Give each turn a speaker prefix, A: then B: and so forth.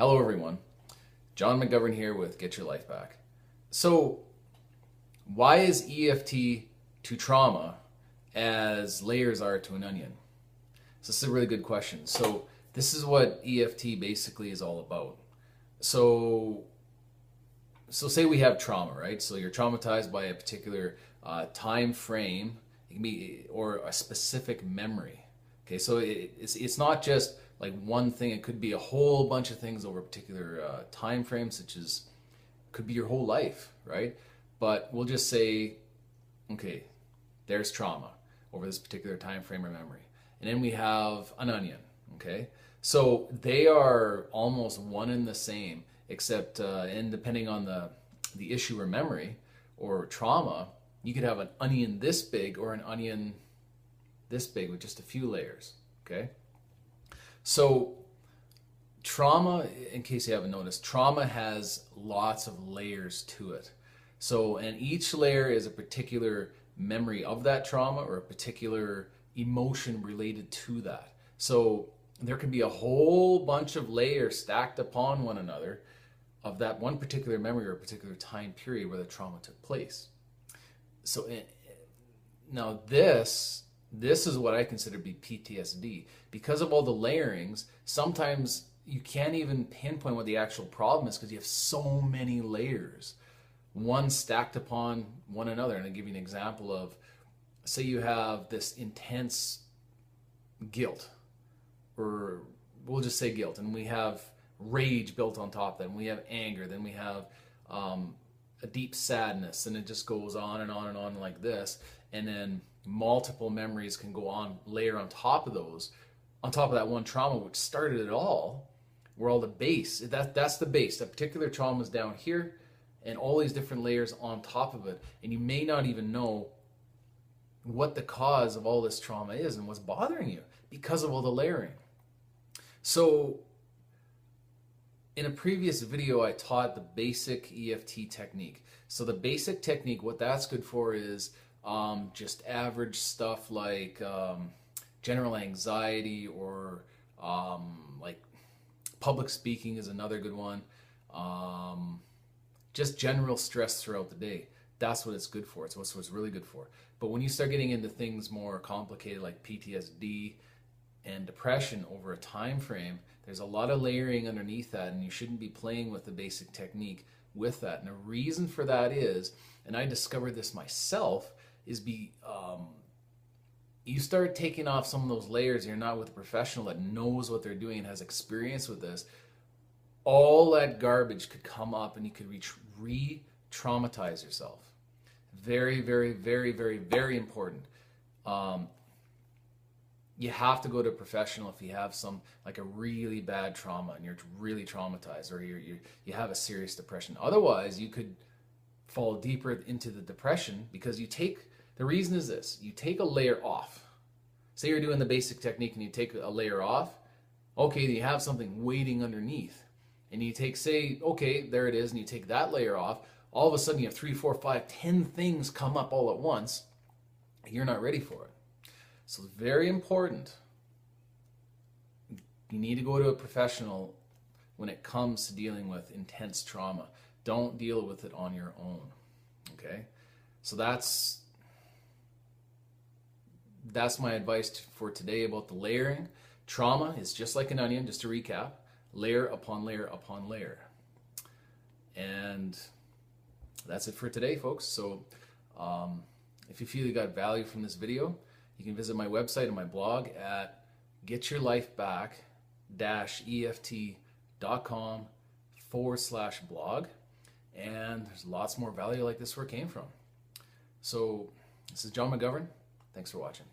A: Hello everyone, John McGovern here with Get Your Life Back. So why is EFT to trauma as layers are to an onion? So this is a really good question. So this is what EFT basically is all about. So say we have trauma, right? So you're traumatized by a particular time frame, it can be, or a specific memory. Okay, so it's not just like one thing. It could be a whole bunch of things over a particular time frame, such as could be your whole life, right? But we'll just say, okay, there's trauma over this particular time frame or memory, and then we have an onion. Okay, so they are almost one and the same, except and depending on the issue or memory or trauma, you could have an onion this big or an onion this big with just a few layers. Okay, so trauma, in case you haven't noticed, trauma has lots of layers to it. So, and each layer is a particular memory of that trauma or a particular emotion related to that. So there can be a whole bunch of layers stacked upon one another of that one particular memory or a particular time period where the trauma took place. So now this is what I consider to be PTSD. Because of all the layerings, sometimes you can't even pinpoint what the actual problem is because you have so many layers, one stacked upon one another. And I'll give you an example of, say you have this intense guilt, or we'll just say guilt, and we have rage built on top of that, and we have anger, then we have a deep sadness, and it just goes on and on and on like this. And then multiple memories can go on, layer on top of those, on top of that one trauma which started it all, where all the base, that's the base. That particular trauma is down here, and all these different layers on top of it. And you may not even know what the cause of all this trauma is and what's bothering you because of all the layering. So in a previous video, I taught the basic EFT technique. So the basic technique, what that's good for is just average stuff like general anxiety, or like public speaking is another good one. Just general stress throughout the day. That's what it's good for. It's what it's really good for. But when you start getting into things more complicated like PTSD and depression over a time frame, there's a lot of layering underneath that, and you shouldn't be playing with the basic technique with that. And the reason for that is, and I discovered this myself, is you start taking off some of those layers, you're not with a professional that knows what they're doing and has experience with this, all that garbage could come up and you could re-traumatize yourself. Very, very, very, very, very important. You have to go to a professional if you have some, like a really bad trauma and you're really traumatized, or you have a serious depression. Otherwise, you could fall deeper into the depression because the reason is this: you take a layer off. Say you're doing the basic technique and you take a layer off. Okay, then you have something waiting underneath. And you take, say, okay, there it is, and you take that layer off. All of a sudden you have 3, 4, 5, 10 things come up all at once. And you're not ready for it. So it's very important. You need to go to a professional when it comes to dealing with intense trauma. Don't deal with it on your own. Okay? So that's my advice for today about the layering. Trauma is just like an onion, just to recap, layer upon layer upon layer. And that's it for today, folks. So if you feel you got value from this video, you can visit my website and my blog at getyourlifeback-eft.com/blog. And there's lots more value like this where it came from. So this is John McGovern. Thanks for watching.